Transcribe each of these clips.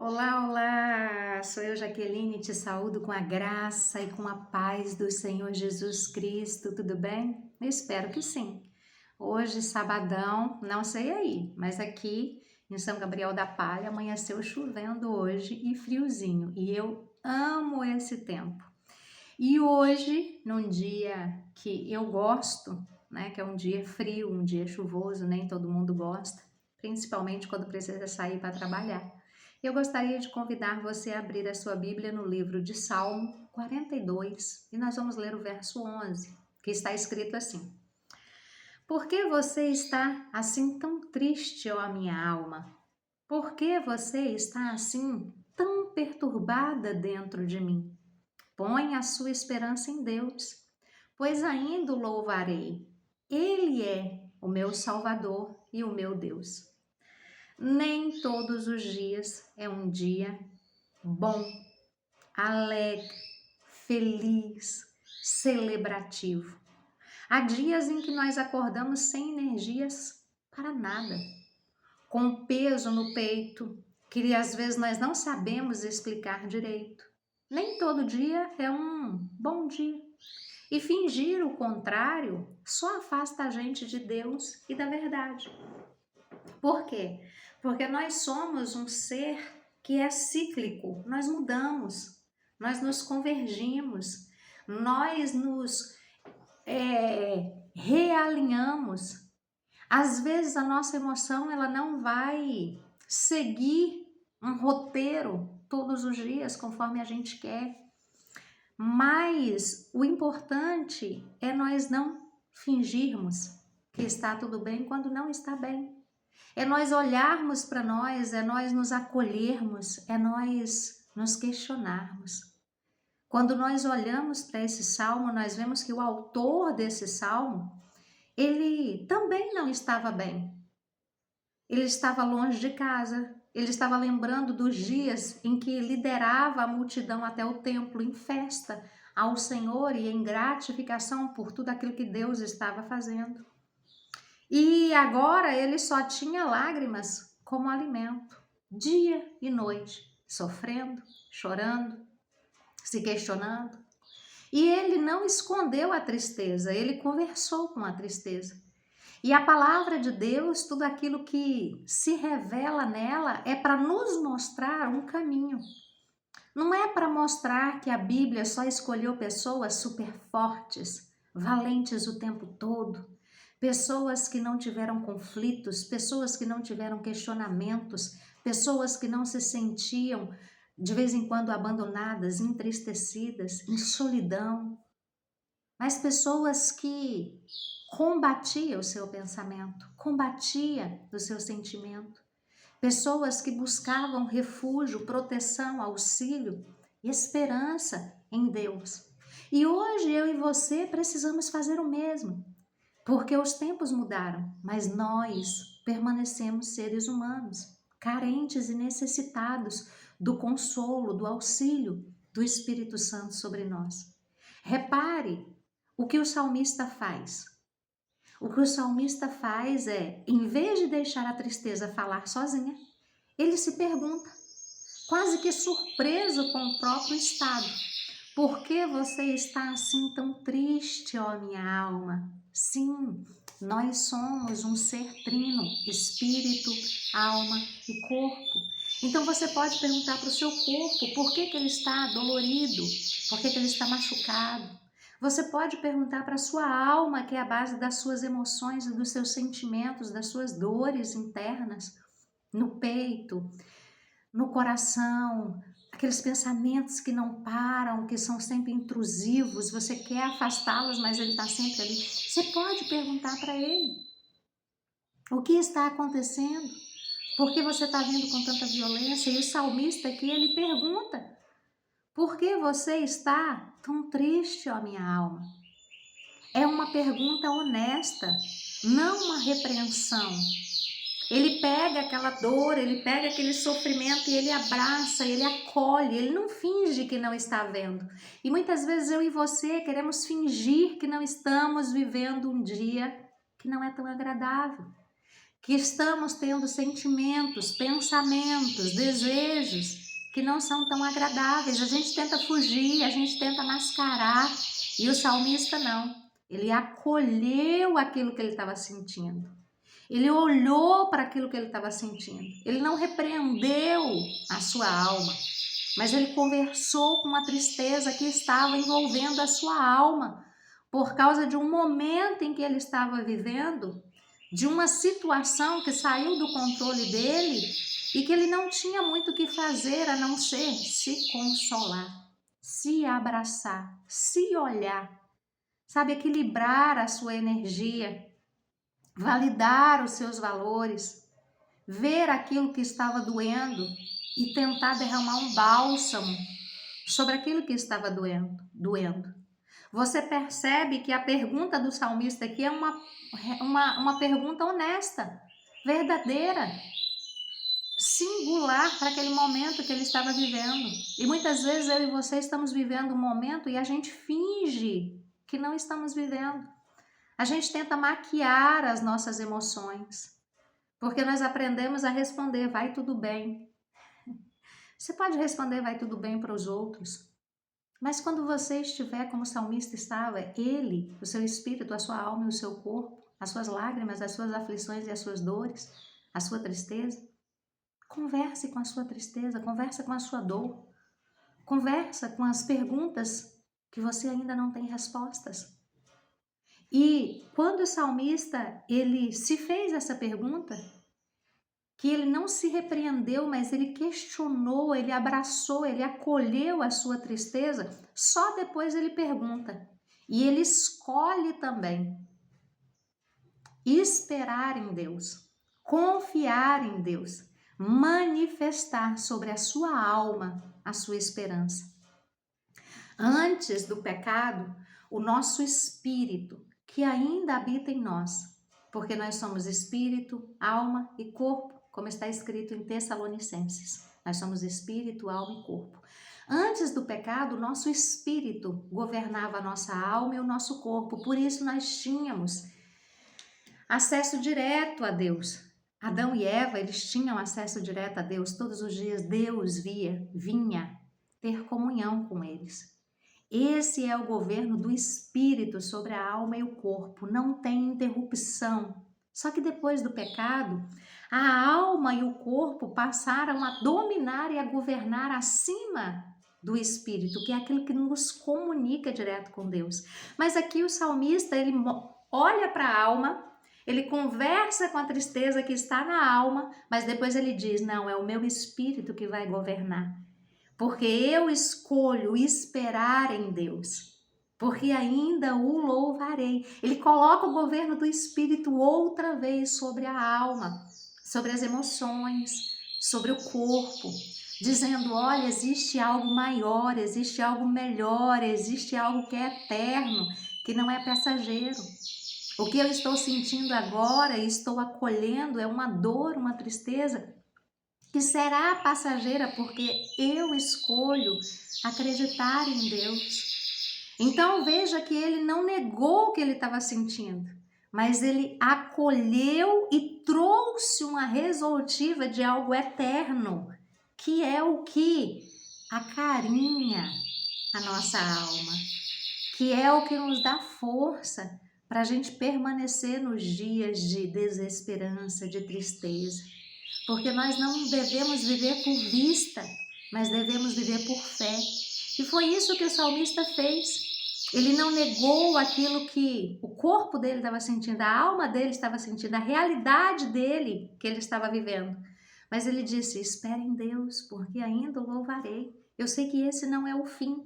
Olá, olá! Sou eu, Jaqueline, te saúdo com a graça e com a paz do Senhor Jesus Cristo, tudo bem? Eu espero que sim. Hoje, sabadão, não sei aí, mas aqui em São Gabriel da Palha amanheceu chovendo hoje e friozinho, e eu amo esse tempo. E hoje, num dia que eu gosto, né, que é um dia frio, um dia chuvoso, nem todo mundo gosta, principalmente quando precisa sair para trabalhar. Eu gostaria de convidar você a abrir a sua Bíblia no livro de Salmo 42 e nós vamos ler o verso 11, que está escrito assim: Por que você está assim tão triste, ó minha alma? Por que você está assim tão perturbada dentro de mim? Põe a sua esperança em Deus, pois ainda o louvarei. Ele é o meu Salvador e o meu Deus. Nem todos os dias é um dia bom, alegre, feliz, celebrativo. Há dias em que nós acordamos sem energias para nada, com um peso no peito que às vezes nós não sabemos explicar direito. Nem todo dia é um bom dia. E fingir o contrário só afasta a gente de Deus e da verdade. Por quê? Porque nós somos um ser que é cíclico, nós mudamos, nós nos convergimos, nós nos realinhamos. Às vezes a nossa emoção ela não vai seguir um roteiro todos os dias conforme a gente quer, mas o importante é nós não fingirmos que está tudo bem quando não está bem. É nós olharmos para nós, é nós nos acolhermos, é nós nos questionarmos. Quando nós olhamos para esse salmo, nós vemos que o autor desse salmo, ele também não estava bem. Ele estava longe de casa, ele estava lembrando dos dias em que liderava a multidão até o templo em festa ao Senhor e em gratificação por tudo aquilo que Deus estava fazendo. E agora ele só tinha lágrimas como alimento, dia e noite, sofrendo, chorando, se questionando. E ele não escondeu a tristeza, ele conversou com a tristeza. E a palavra de Deus, tudo aquilo que se revela nela, é para nos mostrar um caminho. Não é para mostrar que a Bíblia só escolheu pessoas super fortes, valentes o tempo todo, pessoas que não tiveram conflitos, pessoas que não tiveram questionamentos, pessoas que não se sentiam de vez em quando abandonadas, entristecidas, em solidão, mas pessoas que combatia o seu pensamento, combatia o seu sentimento. Pessoas que buscavam refúgio, proteção, auxílio e esperança em Deus. E hoje eu e você precisamos fazer o mesmo, porque os tempos mudaram, mas nós permanecemos seres humanos, carentes e necessitados do consolo, do auxílio do Espírito Santo sobre nós. Repare o que o salmista faz. O que o salmista faz é, em vez de deixar a tristeza falar sozinha, ele se pergunta, quase que surpreso com o próprio estado: por que você está assim tão triste, ó minha alma? Sim, nós somos um ser trino, espírito, alma e corpo. Então você pode perguntar para o seu corpo por que ele está dolorido, por que ele está machucado. Você pode perguntar para a sua alma, que é a base das suas emoções e dos seus sentimentos, das suas dores internas, no peito, no coração, aqueles pensamentos que não param, que são sempre intrusivos, você quer afastá-los, mas ele está sempre ali. Você pode perguntar para ele: o que está acontecendo? Por que você está vindo com tanta violência? E o salmista aqui, ele pergunta: por que você está tão triste, ó minha alma? É uma pergunta honesta, não uma repreensão. Ele pega aquela dor, ele pega aquele sofrimento e ele abraça, ele acolhe, ele não finge que não está vendo. E muitas vezes eu e você queremos fingir que não estamos vivendo um dia que não é tão agradável. que estamos tendo sentimentos, pensamentos, desejos que não são tão agradáveis. A gente tenta fugir, a gente tenta mascarar, e o salmista não. Ele acolheu aquilo que ele estava sentindo. Ele olhou para aquilo que ele estava sentindo. Ele não repreendeu a sua alma, mas ele conversou com a tristeza que estava envolvendo a sua alma, por causa de um momento em que ele estava vivendo, de uma situação que saiu do controle dele e que ele não tinha muito o que fazer a não ser se consolar, se abraçar, se olhar, sabe, equilibrar a sua energia, validar os seus valores, ver aquilo que estava doendo e tentar derramar um bálsamo sobre aquilo que estava doendo. Você percebe que a pergunta do salmista aqui é uma pergunta honesta, verdadeira, singular para aquele momento que ele estava vivendo. E muitas vezes eu e você estamos vivendo um momento e a gente finge que não estamos vivendo. A gente tenta maquiar as nossas emoções, porque nós aprendemos a responder, vai tudo bem. Você pode responder, vai tudo bem para os outros, mas quando você estiver como o salmista estava, ele, o seu espírito, a sua alma e o seu corpo, as suas lágrimas, as suas aflições e as suas dores, a sua tristeza, converse com a sua tristeza, conversa com a sua dor, conversa com as perguntas que você ainda não tem respostas. E quando o salmista, ele se fez essa pergunta, que ele não se repreendeu, mas ele questionou, ele abraçou, ele acolheu a sua tristeza, só depois ele pergunta. E ele escolhe também esperar em Deus, confiar em Deus, manifestar sobre a sua alma a sua esperança. Antes do pecado, o nosso espírito, que ainda habita em nós, porque nós somos espírito, alma e corpo, como está escrito em Tessalonicenses. Nós somos espírito, alma e corpo. Antes do pecado, o nosso espírito governava a nossa alma e o nosso corpo. Por isso nós tínhamos acesso direto a Deus. Adão e Eva, eles tinham acesso direto a Deus. Todos os dias Deus vinha ter comunhão com eles. Esse é o governo do espírito sobre a alma e o corpo. Não tem interrupção. Só que depois do pecado, a alma e o corpo passaram a dominar e a governar acima do espírito, que é aquilo que nos comunica direto com Deus. Mas aqui o salmista, ele olha para a alma, ele conversa com a tristeza que está na alma, mas depois ele diz, não, é o meu espírito que vai governar. Porque eu escolho esperar em Deus, porque ainda o louvarei. Ele coloca o governo do Espírito outra vez sobre a alma, sobre as emoções, sobre o corpo, dizendo, olha, existe algo maior, existe algo melhor, existe algo que é eterno, que não é passageiro. O que eu estou sentindo agora e estou acolhendo é uma dor, uma tristeza, que será passageira, porque eu escolho acreditar em Deus. Então veja que ele não negou o que ele estava sentindo, mas ele acolheu e trouxe uma resolutiva de algo eterno, que é o que acarinha a nossa alma, que é o que nos dá força para a gente permanecer nos dias de desesperança, de tristeza. Porque nós não devemos viver por vista, mas devemos viver por fé. E foi isso que o salmista fez. Ele não negou aquilo que o corpo dele estava sentindo, a alma dele estava sentindo, a realidade dele que ele estava vivendo. Mas ele disse, espere em Deus, porque ainda o louvarei. Eu sei que esse não é o fim.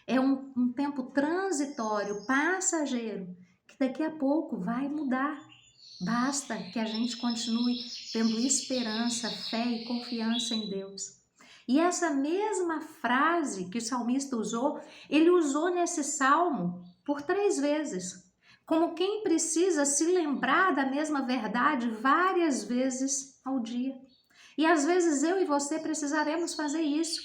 É um tempo transitório, passageiro, que daqui a pouco vai mudar. Basta que a gente continue tendo esperança, fé e confiança em Deus. E essa mesma frase que o salmista usou, ele usou nesse salmo por 3 vezes, como quem precisa se lembrar da mesma verdade várias vezes ao dia. E às vezes eu e você precisaremos fazer isso,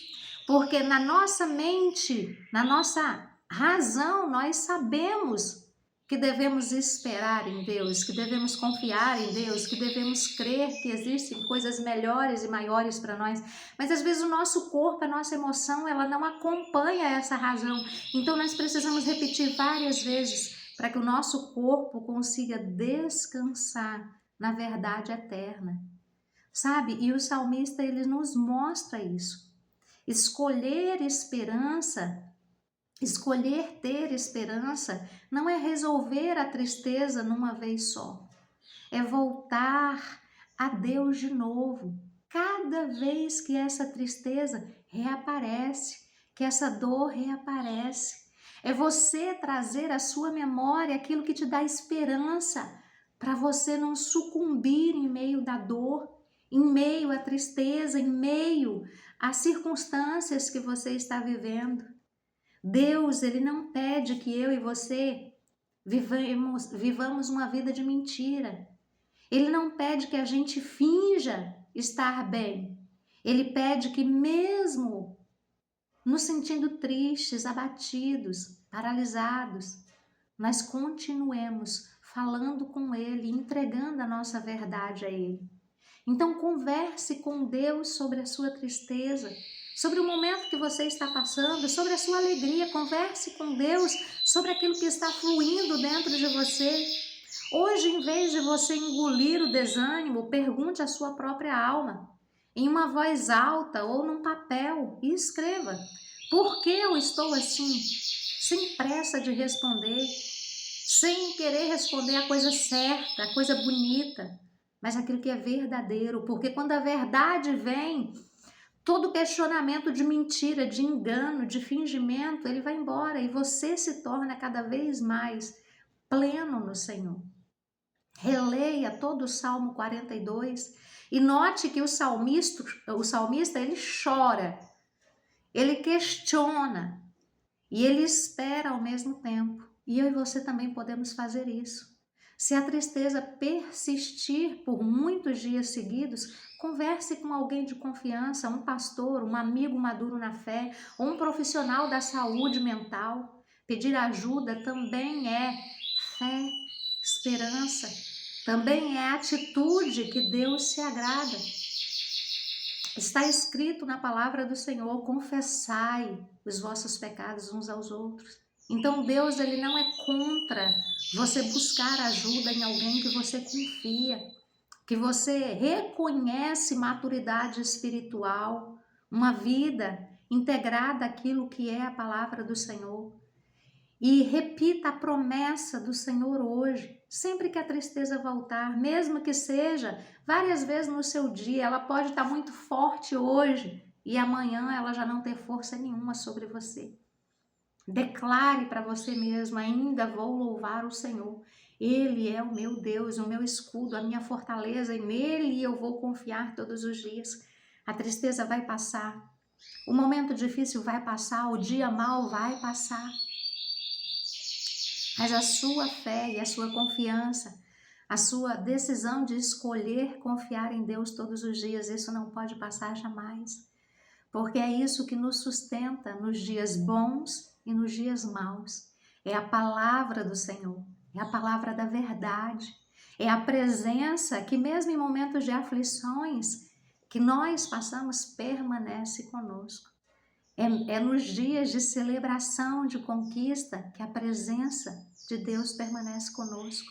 porque na nossa mente, na nossa razão, nós sabemos que devemos esperar em Deus, que devemos confiar em Deus, que devemos crer que existem coisas melhores e maiores para nós. Mas às vezes o nosso corpo, a nossa emoção, ela não acompanha essa razão. Então nós precisamos repetir várias vezes para que o nosso corpo consiga descansar na verdade eterna. Sabe? E o salmista, ele nos mostra isso. Escolher esperança, escolher ter esperança, não é resolver a tristeza numa vez só. É voltar a Deus de novo. Cada vez que essa tristeza reaparece, que essa dor reaparece. É você trazer à sua memória aquilo que te dá esperança, para você não sucumbir em meio da dor, em meio à tristeza, em meio às circunstâncias que você está vivendo. Deus, ele não pede que eu e você vivamos uma vida de mentira. Ele não pede que a gente finja estar bem. Ele pede que mesmo nos sentindo tristes, abatidos, paralisados, nós continuemos falando com Ele, entregando a nossa verdade a Ele. Então converse com Deus sobre a sua tristeza, sobre o momento que você está passando, sobre a sua alegria. Converse com Deus sobre aquilo que está fluindo dentro de você. Hoje, em vez de você engolir o desânimo, pergunte à sua própria alma, em uma voz alta ou num papel, e escreva: por que eu estou assim? Sem pressa de responder, sem querer responder a coisa certa, a coisa bonita, mas aquilo que é verdadeiro, porque quando a verdade vem, todo questionamento de mentira, de engano, de fingimento, ele vai embora e você se torna cada vez mais pleno no Senhor. Releia todo o Salmo 42 e note que o salmista ele chora, ele questiona e ele espera ao mesmo tempo. E eu e você também podemos fazer isso. Se a tristeza persistir por muitos dias seguidos, converse com alguém de confiança, um pastor, um amigo maduro na fé, ou um profissional da saúde mental. Pedir ajuda também é fé, esperança, também é atitude que Deus se agrada. Está escrito na palavra do Senhor: confessai os vossos pecados uns aos outros. Então Deus, ele não é contra você buscar ajuda em alguém que você confia, que você reconhece maturidade espiritual, uma vida integrada àquilo que é a palavra do Senhor. E repita a promessa do Senhor hoje, sempre que a tristeza voltar, mesmo que seja várias vezes no seu dia. Ela pode estar muito forte hoje e amanhã ela já não ter força nenhuma sobre você. Declare para você mesmo: ainda vou louvar o Senhor. Ele é o meu Deus, o meu escudo, a minha fortaleza, e nele eu vou confiar todos os dias. A tristeza vai passar, o momento difícil vai passar, o dia mau vai passar. Mas a sua fé e a sua confiança, a sua decisão de escolher confiar em Deus todos os dias, isso não pode passar jamais. Porque é isso que nos sustenta nos dias bons e nos dias maus. É a palavra do Senhor, é a palavra da verdade, é a presença que mesmo em momentos de aflições que nós passamos, permanece conosco. É nos dias de celebração, de conquista, que a presença de Deus permanece conosco.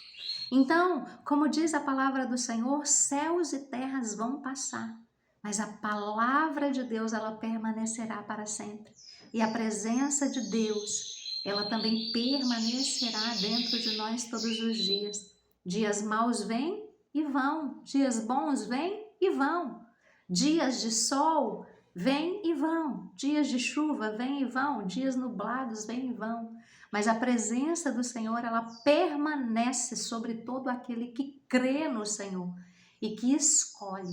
Então, como diz a palavra do Senhor, céus e terras vão passar, mas a palavra de Deus, ela permanecerá para sempre. E a presença de Deus, ela também permanecerá dentro de nós todos os dias. Dias maus vêm e vão, dias bons vêm e vão. Dias de sol vêm e vão, dias de chuva vêm e vão, dias nublados vêm e vão. Mas a presença do Senhor, ela permanece sobre todo aquele que crê no Senhor e que escolhe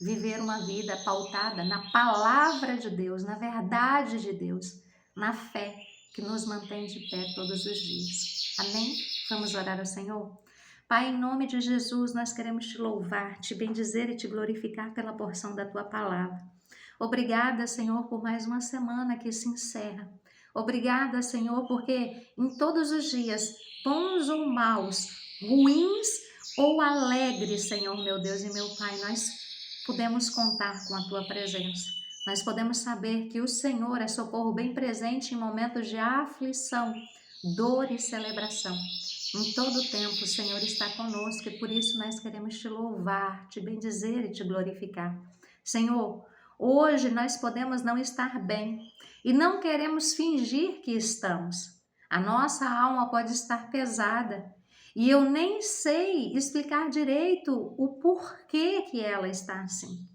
viver uma vida pautada na palavra de Deus, na verdade de Deus, na fé que nos mantém de pé todos os dias. Amém? Vamos orar ao Senhor? Pai, em nome de Jesus, nós queremos te louvar, te bendizer e te glorificar pela porção da tua palavra. Obrigada, Senhor, por mais uma semana que se encerra. Obrigada, Senhor, porque em todos os dias, bons ou maus, ruins ou alegres, Senhor, meu Deus e meu Pai, nós podemos contar com a Tua presença. Nós podemos saber que o Senhor é socorro bem presente em momentos de aflição, dor e celebração. Em todo o tempo o Senhor está conosco e por isso nós queremos Te louvar, Te bendizer e Te glorificar. Senhor, hoje nós podemos não estar bem e não queremos fingir que estamos. A nossa alma pode estar pesada e eu nem sei explicar direito o porquê que ela está assim.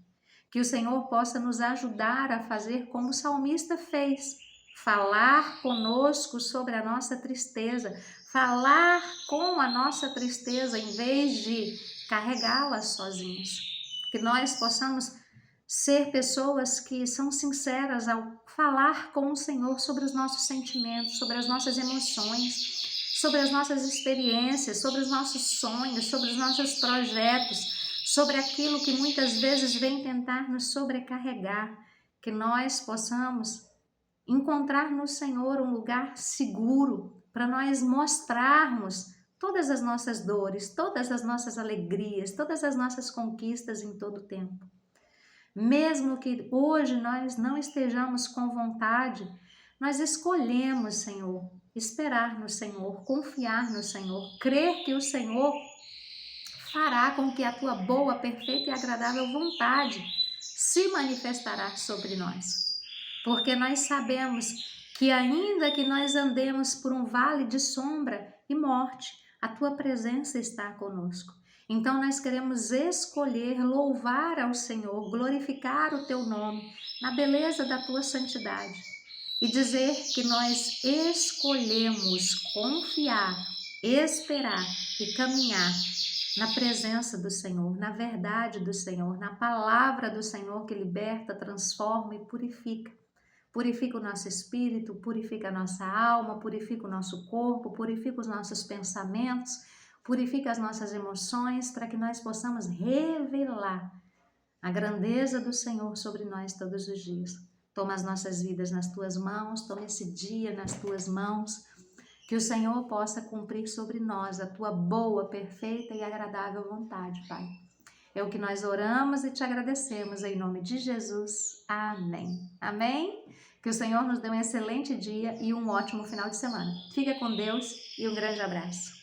Que o Senhor possa nos ajudar a fazer como o salmista fez, falar conosco sobre a nossa tristeza, falar com a nossa tristeza em vez de carregá-la sozinhos. Que nós possamos ser pessoas que são sinceras ao falar com o Senhor sobre os nossos sentimentos, sobre as nossas emoções, sobre as nossas experiências, sobre os nossos sonhos, sobre os nossos projetos, sobre aquilo que muitas vezes vem tentar nos sobrecarregar, que nós possamos encontrar no Senhor um lugar seguro para nós mostrarmos todas as nossas dores, todas as nossas alegrias, todas as nossas conquistas em todo o tempo. Mesmo que hoje nós não estejamos com vontade, nós escolhemos, Senhor, esperar no Senhor, confiar no Senhor, crer que o Senhor fará com que a Tua boa, perfeita e agradável vontade se manifestará sobre nós. Porque nós sabemos que ainda que nós andemos por um vale de sombra e morte, a Tua presença está conosco. Então nós queremos escolher louvar ao Senhor, glorificar o Teu nome, na beleza da Tua santidade. E dizer que nós escolhemos confiar, esperar e caminhar na presença do Senhor, na verdade do Senhor, na palavra do Senhor que liberta, transforma e purifica. Purifica o nosso espírito, purifica a nossa alma, purifica o nosso corpo, purifica os nossos pensamentos, purifica as nossas emoções, para que nós possamos revelar a grandeza do Senhor sobre nós todos os dias. Toma as nossas vidas nas Tuas mãos, toma esse dia nas Tuas mãos, que o Senhor possa cumprir sobre nós a Tua boa, perfeita e agradável vontade, Pai. É o que nós oramos e Te agradecemos em nome de Jesus. Amém. Amém? Que o Senhor nos dê um excelente dia e um ótimo final de semana. Fica com Deus e um grande abraço.